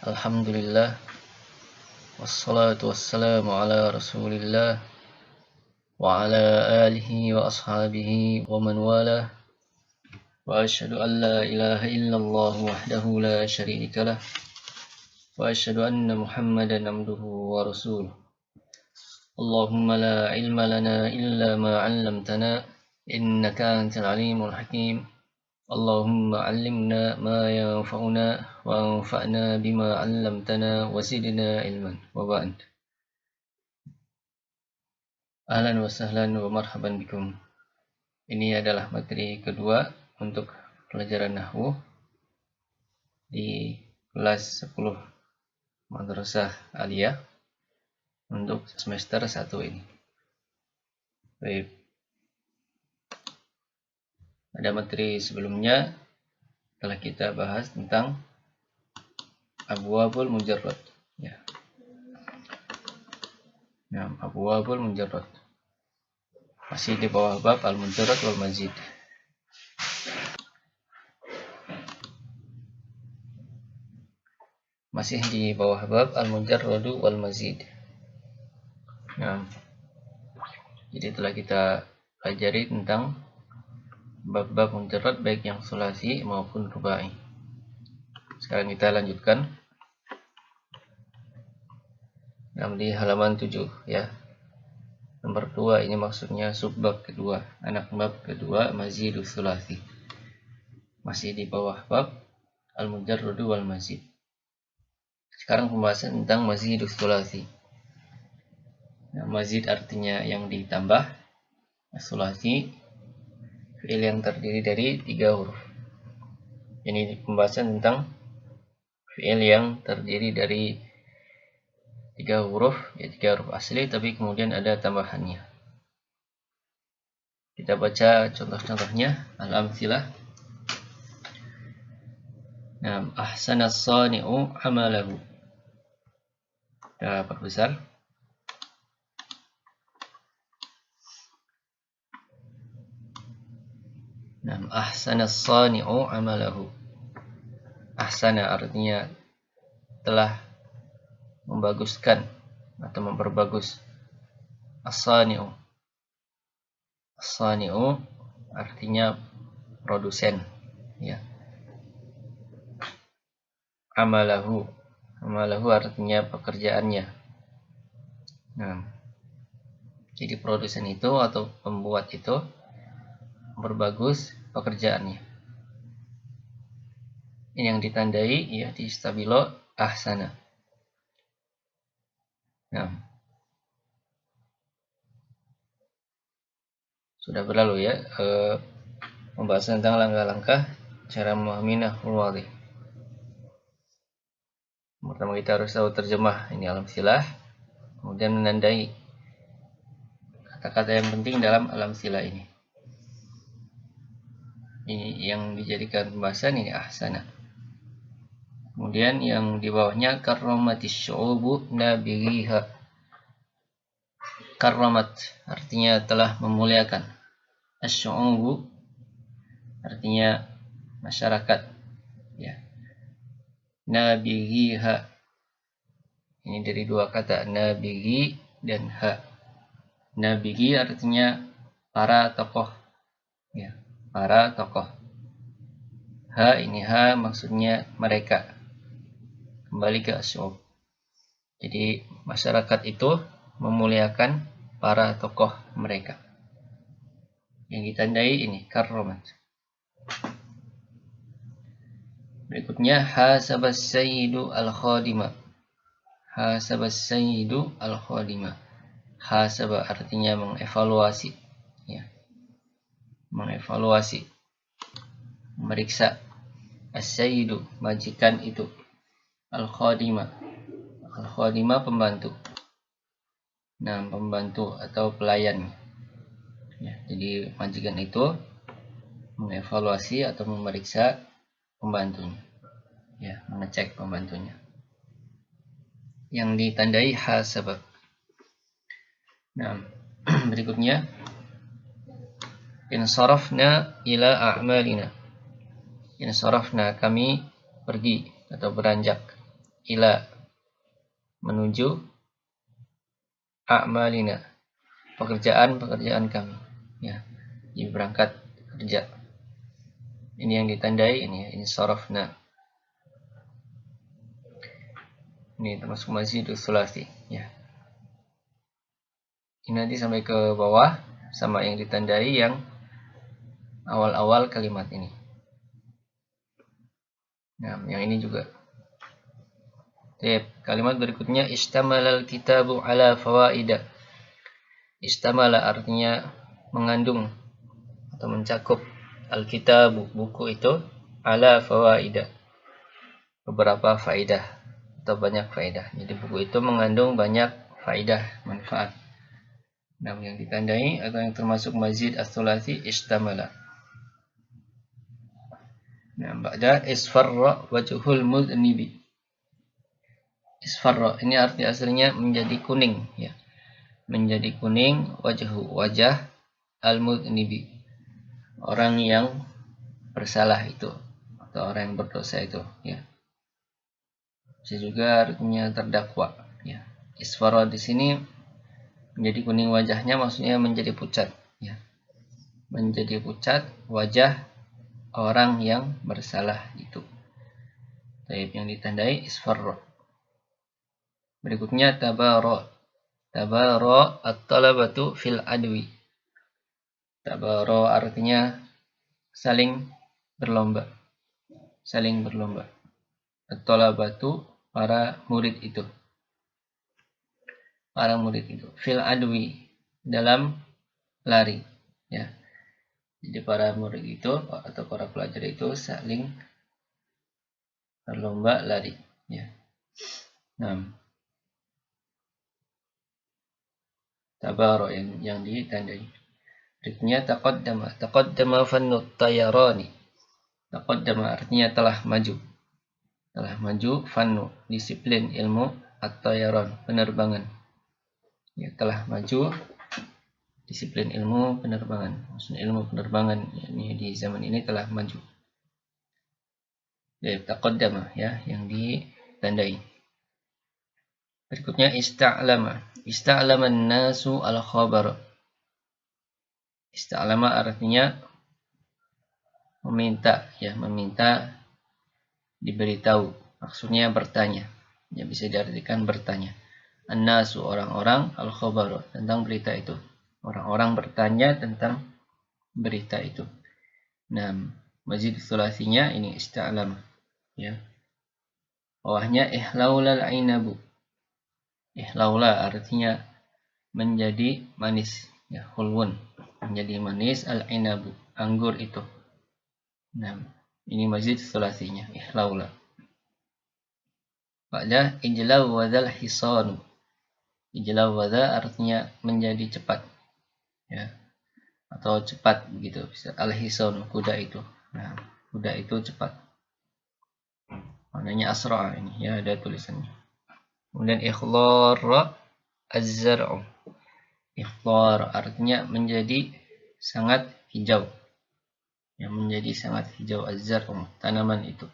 Alhamdulillah, wassalatu wassalamu ala rasulillah wa ala alihi wa ashabihi wa man walah, wa ashhadu an la ilaha illallah wahdahu la syarika lah, wa ashhadu anna muhammadan abduhu wa rasuluh. Allahumma la ilma lana illa ma 'allamtana innaka antal alimul hakim. Allahumma 'allimna ma yanfa'una wa anfa'na bima 'allamtana wa zidna ilman. Wa ba'd. Ahlan wa sahlan wa marhaban bikum. Ini adalah materi kedua untuk pelajaran nahwu di kelas 10 Madrasah Aliyah untuk semester 1 ini. Baik. Pada materi sebelumnya telah kita bahas tentang abwabul mujarrad. Ya. Nah, abwabul mujarrad. Masih di bawah bab al-mujarrad wal mazid. Masih di bawah bab al-mujarrad wal mazid. Nah, jadi telah kita pelajari tentang bab-bab mujarrad baik yang sulasi maupun rubai. Sekarang kita lanjutkan. Nah, di halaman 7 ya. Nomor 2 ini maksudnya subbab kedua, anak bab kedua mazidus sulasi. Masih di bawah bab al-mujarrad wal mazid. Sekarang pembahasan tentang mazidus sulasi. Nah, mazid artinya yang ditambah, sulasi fi'il yang terdiri dari 3 huruf. Ini pembahasan tentang fi'il yang terdiri dari 3 huruf, ya 3 huruf asli tapi kemudian ada tambahannya. Kita baca contoh-contohnya, al-amtsilah. Nah, ahsanas sani'u amalahu. Kita perbesar. Nah, ahsanas sani'u amalahu. Ahsana artinya telah membaguskan atau memperbagus. As-sani'u. As-sani'u artinya produsen, ya. Amalahu. Amalahu artinya pekerjaannya. Nah, jadi produsen itu atau pembuat itu memperbagus pekerjaannya. Ini yang ditandai ya di stabilo ahsana. Nah, sudah berlalu ya pembahasan tentang langkah-langkah cara memahami nahwul wadih. Pertama kita harus tahu terjemah ini alam-silah, kemudian menandai kata-kata yang penting dalam alam-silah ini. Ini yang dijadikan pembahasan ini ahsana. Kemudian yang di bawahnya karramatis syu'ubu nabighiha. Karramat artinya telah memuliakan. Asy-syu'ubu artinya masyarakat, ya. Nabighiha ini dari 2 kata, nabighi dan ha. Nabighi artinya para tokoh, ya, para tokoh. Ha ini ha maksudnya mereka. Kembali ke asy'ub. Jadi masyarakat itu memuliakan para tokoh mereka. Yang ditandai ini karramat. Berikutnya hasabas sayyidu al-khadima. Hasabas sayyidu al-khadima. Hasaba artinya mengevaluasi, ya. Mengevaluasi, memeriksa. As-sayyidu majikan itu. Al-khadima. Al-khadima pembantu. Nah, pembantu atau pelayan. Ya, jadi majikan itu mengevaluasi atau memeriksa pembantunya. Ya, mengecek pembantunya. Yang ditandai hasaba. Nah, berikutnya insarafna ila a'malina. Insarafna kami pergi atau beranjak ila, menuju, a'malina, pekerjaan kami. Ya, jadi berangkat kerja. Ini yang ditandai, ini sarafna. Ini termasuk mazidus sulasi. Ya. Ini nanti sampai ke bawah sama yang ditandai yang awal-awal kalimat ini. Nah, yang ini juga. Kalimat berikutnya istamalal kitabu ala fawaida. Istamala artinya mengandung atau mencakup al-kitabu, buku itu, ala fawaida, beberapa faidah atau banyak faidah. Jadi buku itu mengandung banyak faidah, manfaat. Nah, yang ditandai atau yang termasuk mazid as-sulasi istamala. Nah, ba'da isfarra wajhul mudnibi. Isfarra ini arti aslinya menjadi kuning, ya. Menjadi kuning wajah al-mudnibi, orang yang bersalah itu atau orang yang berdosa itu, ya. Bisa juga artinya terdakwa, ya. Isfarra di sini menjadi kuning wajahnya, maksudnya menjadi pucat, ya. Menjadi pucat wajah orang yang bersalah itu. Yang ditandai isfarra. Berikutnya tabara. Tabara at-talabatu fil adwi. Tabara artinya saling berlomba. Saling berlomba. At-talabatu para murid itu. Para murid itu fil adwi, dalam lari, ya. Jadi para murid itu atau para pelajar itu saling berlomba lari, ya. Nah, tabara yang ditandai. Berikutnya taqaddama fannut tayarani. Taqaddama artinya telah maju. Telah maju fannu, disiplin ilmu, at-tayaran, penerbangan. Ya, telah maju disiplin ilmu penerbangan. Maksudnya ilmu penerbangan ini di zaman ini telah maju. Ya, taqaddama, ya, yang ditandai. Berikutnya ista'lama. Ista'lama an-nasu al-khabar. Ista'lama artinya meminta, ya, meminta diberitahu. Maksudnya bertanya. Ya, bisa diartikan bertanya. An-nasu orang-orang, al-khabar tentang berita itu. Orang-orang bertanya tentang berita itu. Nah, mazid sulasinya ini ista'lama, ya. Bawahnya ihlaulal ainabu. Ihlaula artinya menjadi manis, ya, hulwun, menjadi manis, al-inabu, anggur itu. Nah, ini mazid sulasinya ihlaula. Pada ijlaw wadal hisanu. Ijlaw wada artinya menjadi cepat, ya, atau cepat begitu. Bisa al-hisan, kuda itu. Nah, kuda itu cepat. Maknanya asra ini, ya, ada tulisannya. Kemudian ikhlar az-zar'u. Ikhlar artinya menjadi sangat hijau. Yang menjadi sangat hijau, az-zar'u, tanaman itu.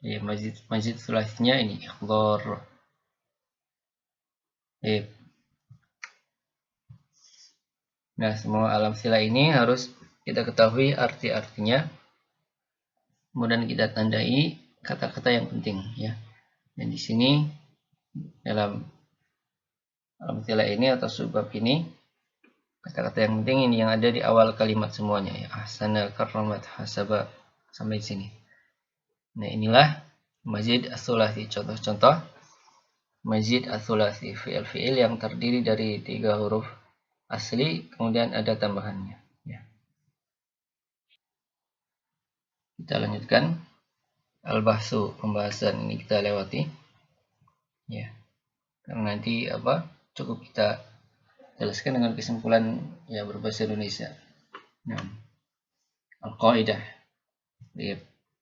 Jadi mazid sulasinya ini ikhlar. Nah, semua alam sila ini harus kita ketahui arti-artinya. Kemudian kita tandai kata-kata yang penting, ya. Dan di sini dalam alam sila ini atau subbab ini, kata-kata yang penting ini yang ada di awal kalimat semuanya, ya. Ahsana, karramat, hasaba, sampai sini. Nah, inilah mazid as-sulasi. Contoh-contoh mazid as-sulasi, fi'il-fi'il yang terdiri dari 3 huruf asli, kemudian ada tambahannya, ya. Kita lanjutkan al-bahsu, pembahasan ini kita lewati, ya. Karena nanti cukup kita jelaskan dengan kesimpulan, ya, berbahasa Indonesia. Nah, al-qaidah.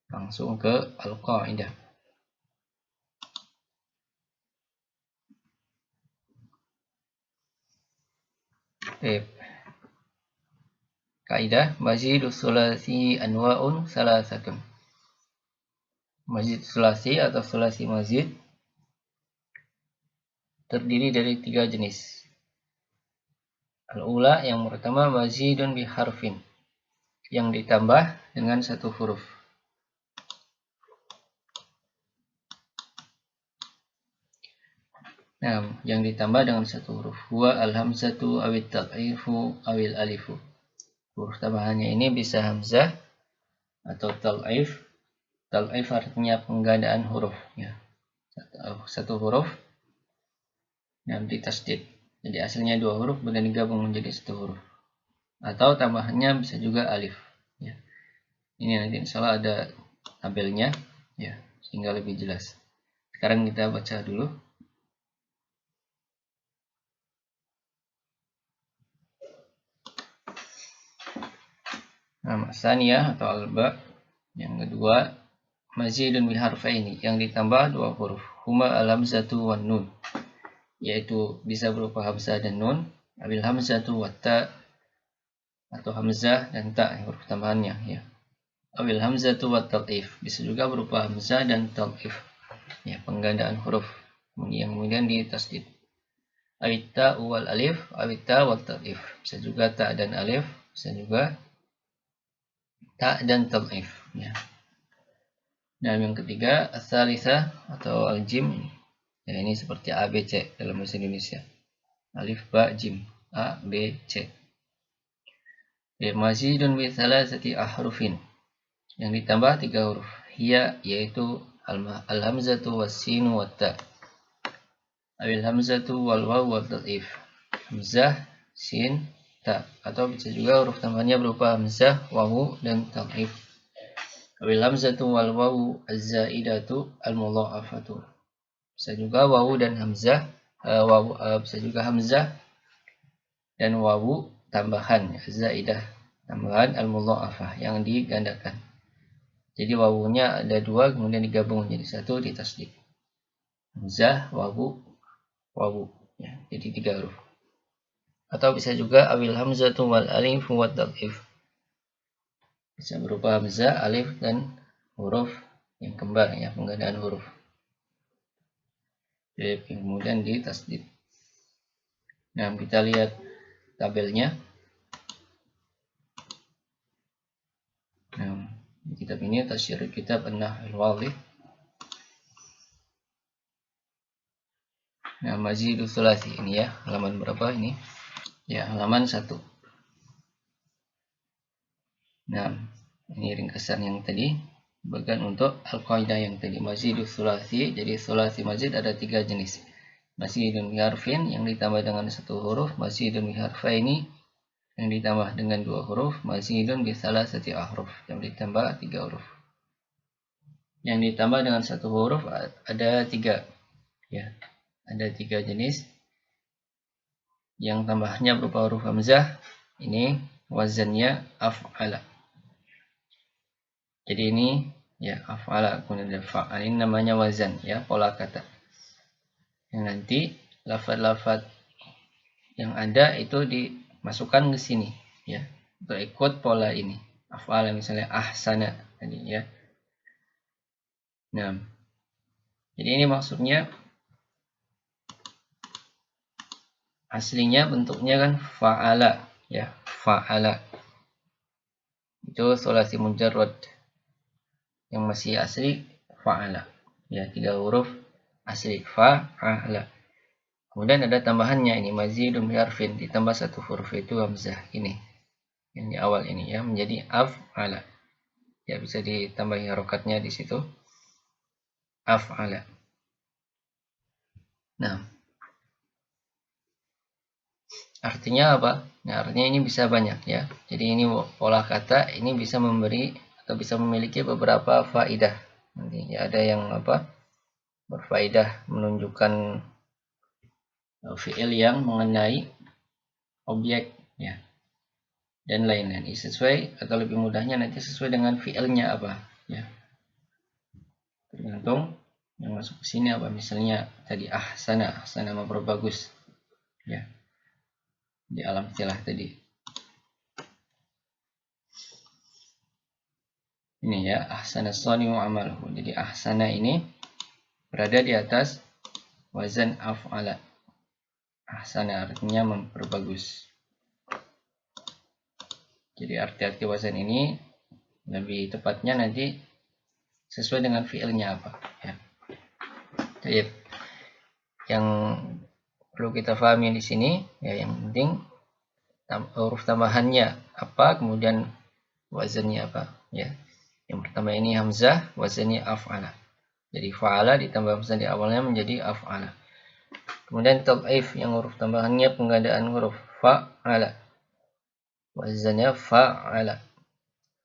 Langsung ke al-qaidah. Kaidah mazidus sulasi anwa'un salasatun. Mazid sulasi atau sulasi mazid terdiri dari 3 jenis. Al-ula, yang pertama mazidun bi harfin, yang ditambah dengan 1 huruf. Nah, yang ditambah dengan 1 huruf. Huwa al-hamzatu awit tal'ifu awil alifu. Huruf tambahannya ini bisa hamzah atau tal'if. Tal'if artinya penggandaan huruf, ya. 1 huruf yang ditasdid. Jadi aslinya 2 huruf kemudian digabung menjadi 1 huruf. Atau tambahannya bisa juga alif, ya. Ini nanti insyaallah ada tabelnya, ya, sehingga lebih jelas. Sekarang kita baca dulu. Nah, saniyah atau alba yang kedua, mazidun bil harfaini, yang ditambah 2 huruf. Huma al-hamzatu wan nun, yaitu bisa berupa hamzah dan nun, abil hamzatu wat ta, atau hamzah dan ta huruf tambahannya, ya. Abil hamzatu wat tal'if, bisa juga berupa hamzah dan tal'if, ya, penggandaan huruf yang kemudian ditasdid. Awit ta wal alif, awit ta wat tal'if, bisa juga ta dan alif, bisa juga ta dan tal'if, ya. Dan yang ketiga, as-salisah atau al-jim, ya, ini seperti A, B, C dalam bahasa Indonesia. Alif, ba, jim, A, B, C. Mazidun bi salasati ahrufin, yang ditambah 3 huruf. Hiya, yaitu al-hamzatu was-sinu wat ta. Awil hamzatu wal waw wat tal'if. Hamzah, sin, ta, atau bisa juga huruf tambahannya berupa hamzah, wawu dan tal'if. Awil hamzatu wal wawu az-zaidatu al-mudha'afatu. Bisa juga wawu dan hamzah, bisa juga hamzah dan wawu tambahan zaidah, tambahan al-mudha'afah yang digandakan. Jadi wawunya ada 2 kemudian digabung menjadi 1 ditasdid. Hamzah, wawu, wawu, ya, jadi 3 huruf. Atau bisa juga awil hamzatu wal alif wat tal'if. Bisa berupa hamzah, alif dan huruf yang kembar, ya, penggandaan huruf. Jadi kemudian ditasdid. Nah, kita lihat tabelnya. Nah, di kitab ini tasyir kitab An-Nahwul Wadhih. Nah, mazidus sulasi ini, ya, halaman berapa ini? Ya, halaman 1. Nah, ini ringkasan yang tadi. Bagian untuk al-qaidah yang tadi, mazidus sulasi. Jadi sulasi mazid ada 3 jenis. Mazidun bi harfin, yang ditambah dengan 1 huruf. Mazidun bi harfaini, yang ditambah dengan 2 huruf. Mazidun bi salasati ahruf, yang ditambah 3 huruf. Yang ditambah dengan 1 huruf ada 3, ya. Ada 3 jenis. Yang tambahnya berupa huruf hamzah, ini wazannya af'ala. Jadi ini, ya, af'ala kemudian ada fa'al, ini namanya wazan, ya, pola kata. Yang nanti lafaz-lafaz yang ada itu dimasukkan ke sini, ya, untuk ikut pola ini. Af'ala misalnya ahsana tadi, ya. Nah, jadi ini maksudnya aslinya bentuknya kan fa'ala, ya, fa'ala. Itu sulasi mujarrad. Yang masih asli fa'ala, ya, 3 huruf asli fa'ala. Kemudian ada tambahannya ini mazidun bi harfin, ditambah 1 huruf itu hamzah ini. Yang di awal ini, ya, menjadi af'ala. Ya, bisa ditambahi harokatnya di situ. Af'ala. Nah, artinya apa? Nah, artinya ini bisa banyak, ya. Jadi ini pola kata ini bisa memberi atau bisa memiliki beberapa faidah. Nanti, ya, ada yang apa? Berfaedah menunjukkan fi'il yang mengenai objek, ya, dan lain-lain. Sesuai atau lebih mudahnya nanti sesuai dengan fi'ilnya apa, ya. Tergantung yang masuk ke sini apa. Misalnya tadi ahsana, ahsana memperbagus, ya, di alam istilah tadi. Ini ya, ahsana sani'u amalahu. Jadi ahsana ini berada di atas wazan af'ala. Ahsana artinya memperbagus. Jadi arti-arti wazan ini lebih tepatnya nanti sesuai dengan fiilnya apa ya. Jadi yang perlu kita pahami di sini ya, yang penting huruf tambahannya apa, kemudian wazannya apa ya. Yang pertama ini hamzah, wazannya af'ala. Jadi fa'ala ditambah hamzah di awalnya menjadi af'ala. Kemudian tad'if yang huruf tambahannya penggandaan huruf fa'ala. Wazannya fa'ala.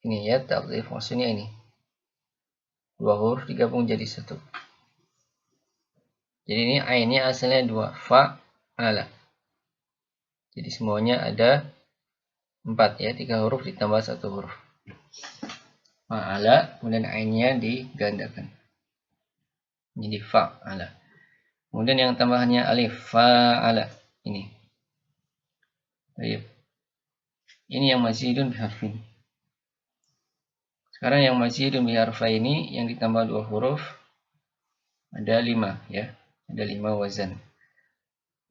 Ini ya tad'if, maksudnya ini. Dua huruf digabung jadi satu. Jadi ini ainnya asalnya dua, fa'ala. Jadi semuanya ada 4 ya, 3 huruf ditambah 1 huruf. Fa'ala, kemudian ainnya digandakan. Jadi fa'ala. Kemudian yang tambahannya alif, fa'ala. Ini. Baik. Ini yang mazidun biharfin. Sekarang yang mazidun biharfa ini yang ditambah 2 huruf ada 5 ya. Ada 5 wazan.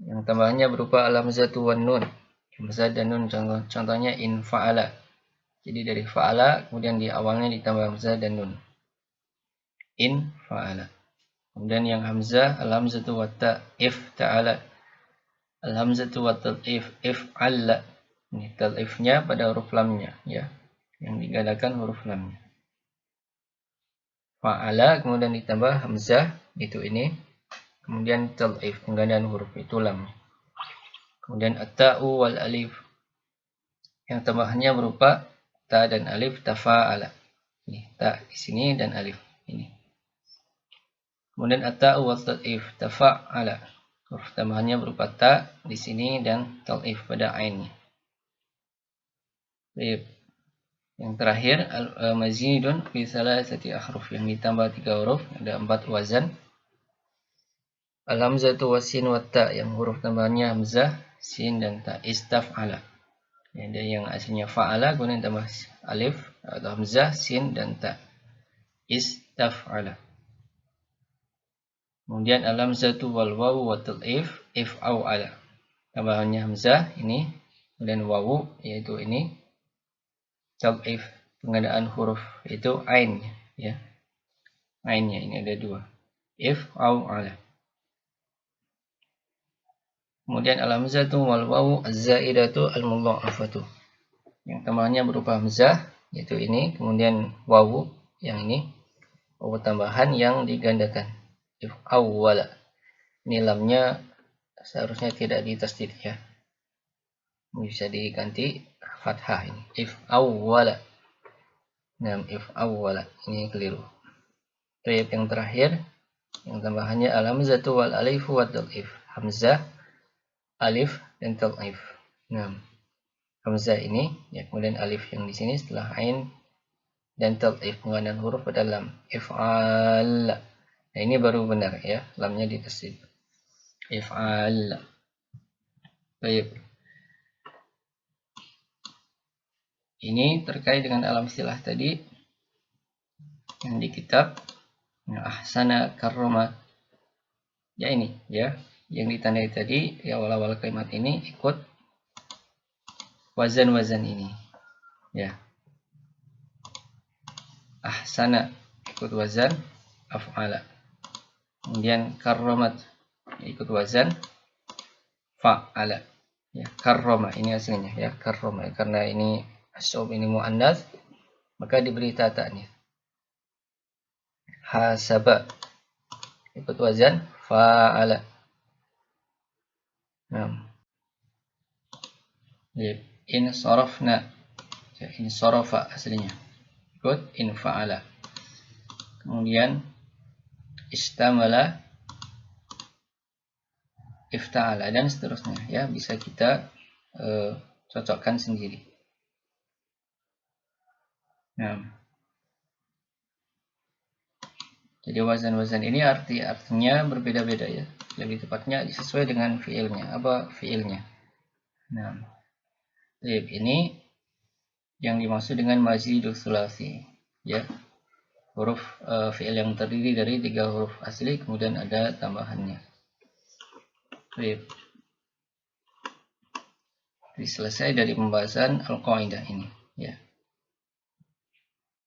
Yang tambahannya berupa al-hamzatu wan nun. Hamzah dan nun, contohnya in fa'ala. Jadi dari fa'ala kemudian di awalnya ditambah hamzah dan nun. In fa'ala. Kemudian yang hamzah al-hamzatu wa ta if ta'ala. Al-hamzatu wa if if'alla. Ini talifnya pada huruf lamnya ya. Yang digandakan huruf lamnya. Fa'ala kemudian ditambah hamzah itu ini. Kemudian talif penggandaan huruf itu lam. Kemudian at-ta'u wal alif. Yang tambahannya berupa ta dan alif tafa'ala. Ini ta di sini dan alif ini. Kemudian at-ta'u wal talif tafa'ala. Huruf tambahannya berupa ta di sini dan talif pada ainnya. Baik. Yang terakhir al-mazidun fi salasati ahruf, yang ditambah 3 huruf, ada 4 wazan. Al-hamzatu wasin wa ta, yang huruf tambahannya hamzah, sin dan ta. Istaf'ala. Ada yang aslinya fa'ala kemudian tambah alif atau hamzah, sin dan ta. Istaf'ala. Kemudian al-hamzatu wal wawu wa talif if'ala. Tambahannya hamzah ini, kemudian wawu yaitu ini talif penggandaan huruf itu ain ya. Ainnya ini ada 2. If'ala. Kemudian al-hamzatu wal wawu az-zaidatu al-mudha'afatu. Yang tambahannya berupa hamzah yaitu ini, kemudian wawu yang ini, wawu tambahan yang digandakan. If'awwala. Ini lamnya seharusnya tidak ditasdid ya. Bisa diganti fathah ini. If'awwala. Nah, if'awwala ini keliru. Tayyib yang terakhir yang tambahannya al-hamzatu wal alifu wa talif. Hamzah, alif dan talif. Nah, hamzah ini ya, kemudian alif yang di sini setelah ain dan talif penggandaan huruf pada lam. If'al. Nah, ini baru benar ya, lamnya ditasdid. If'al. Baik. Ini terkait dengan alam istilah tadi yang di kitab ahsana karrama. Ya ini ya, yang ditandai tadi di awal-awal kalimat ini ikut wazan-wazan ini. Ya. Ahsana ikut wazan af'ala. Kemudian karramat ikut wazan fa'ala. Ya, karrama ini aslinya ya, karrama. Karena ini asy'ub ini muannats, maka diberi ta ta'nya. Hasaba ikut wazan fa'ala. Nah. In sarafna. Ya, in sarafa aslinya. Ikut in fa'ala. Kemudian istamala ifta'ala dan seterusnya ya, bisa kita cocokkan sendiri. Nah, jadi wazan-wazan ini artinya berbeda-beda ya. Lebih tepatnya sesuai dengan fiilnya. Apa fiilnya? Nah, ini yang dimaksud dengan mazidul sulasi. ya, huruf fi'il yang terdiri dari 3 huruf asli kemudian ada tambahannya. Baik. Jadi selesai dari pembahasan al-qaidah ini, ya.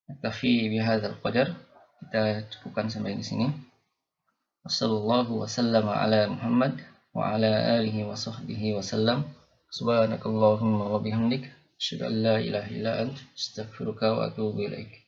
Naktafi bihadzal qadar. Kita cukupkan sampai di sini. Wassallallahu wasallama ala Muhammad wa ala alihi wa sahbihi wasallam. Subhanakallahumma wa bihamdik asyhadu an la ilaha illa anta astaghfiruka wa atubu ilaik.